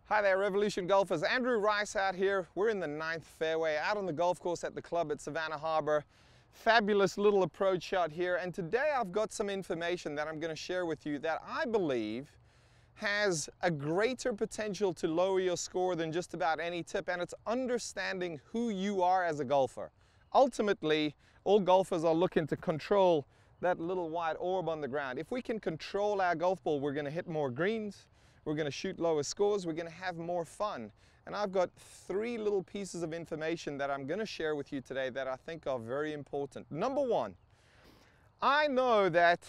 Hi there, Revolution golfers. Andrew Rice out here. We're in the 9th fairway out on the golf course at the club at Savannah Harbor. Fabulous little approach shot here, and today I've got some information that I'm going to share with you that I believe has a greater potential to lower your score than just about any tip, and it's understanding who you are as a golfer. Ultimately, all golfers are looking to control that little white orb on the ground. If we can control our golf ball, we're going to hit more greens, we're going to shoot lower scores, we're going to have more fun. And I've got 3 little pieces of information that I'm going to share with you today that I think are very important. Number 1, I know that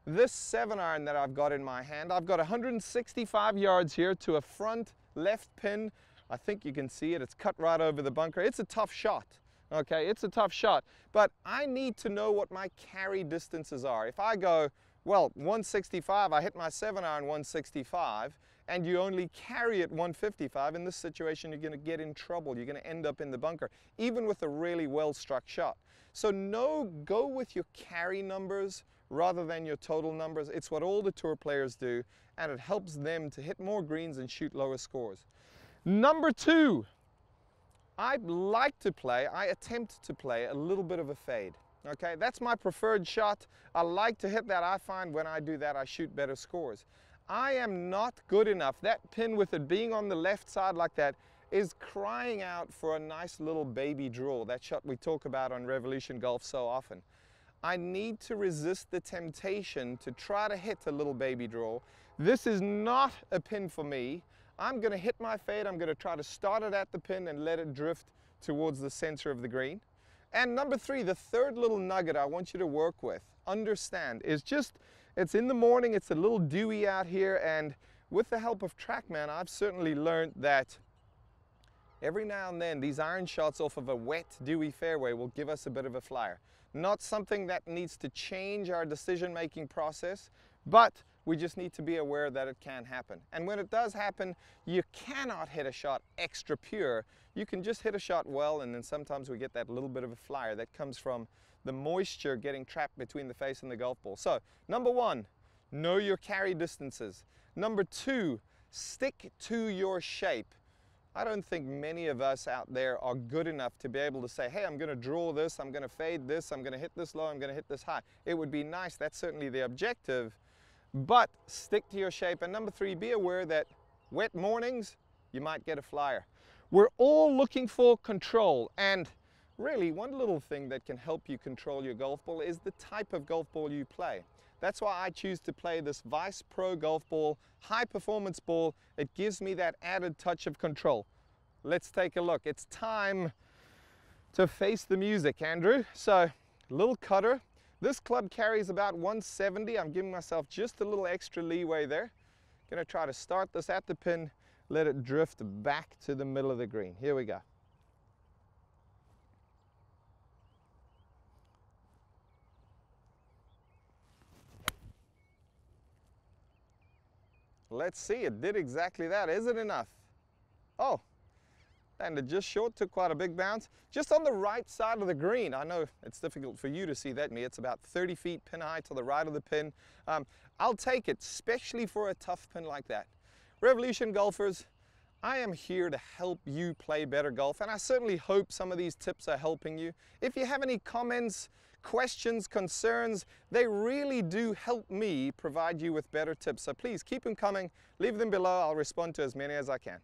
this 7-iron that I've got in my hand, I've got 165 yards here to a front left pin. I think you can see it, it's cut right over the bunker. It's a tough shot, okay? It's a tough shot, but I need to know what my carry distances are. If I go, well, 165, I hit my 7-iron 165, and you only carry it 155, in this situation you're going to get in trouble. You're going to end up in the bunker, even with a really well-struck shot. So go with your carry numbers rather than your total numbers. It's what all the tour players do, and it helps them to hit more greens and shoot lower scores. Number 2, I attempt to play a little bit of a fade. Okay, that's my preferred shot. I like to hit that. I find when I do that, I shoot better scores. I am not good enough. That pin, with it being on the left side like that, is crying out for a nice little baby draw. That shot we talk about on Revolution Golf so often. I need to resist the temptation to try to hit a little baby draw. This is not a pin for me. I'm going to hit my fade. I'm going to try to start it at the pin and let it drift towards the center of the green. And number 3, the third little nugget I want you to work with, understand, is it's in the morning, it's a little dewy out here, and with the help of TrackMan, I've certainly learned that every now and then these iron shots off of a wet, dewy fairway will give us a bit of a flyer. Not something that needs to change our decision-making process, but we just need to be aware that it can happen. And when it does happen, you cannot hit a shot extra pure. You can just hit a shot well, and then sometimes we get that little bit of a flyer that comes from the moisture getting trapped between the face and the golf ball. So, number 1, know your carry distances. Number 2, stick to your shape. I don't think many of us out there are good enough to be able to say, hey, I'm going to draw this, I'm going to fade this, I'm going to hit this low, I'm going to hit this high. It would be nice, that's certainly the objective, but stick to your shape. And number 3, be aware that wet mornings, you might get a flyer. We're all looking for control, and really one little thing that can help you control your golf ball is the type of golf ball you play. That's why I choose to play this Vice Pro golf ball, high performance ball. It gives me that added touch of control. Let's take a look. It's time to face the music, Andrew. So, little cutter. This club carries about 170. I'm giving myself just a little extra leeway there. Gonna try to start this at the pin, let it drift back to the middle of the green. Here we go. Let's see, it did exactly that. Is it enough? Oh, and it just short, took quite a big bounce. Just on the right side of the green. I know it's difficult for you to see that. It's about 30 feet pin high to the right of the pin. I'll take it, especially for a tough pin like that. Revolution golfers, I am here to help you play better golf, and I certainly hope some of these tips are helping you. If you have any comments, questions, concerns, they really do help me provide you with better tips. So please keep them coming, leave them below. I'll respond to as many as I can.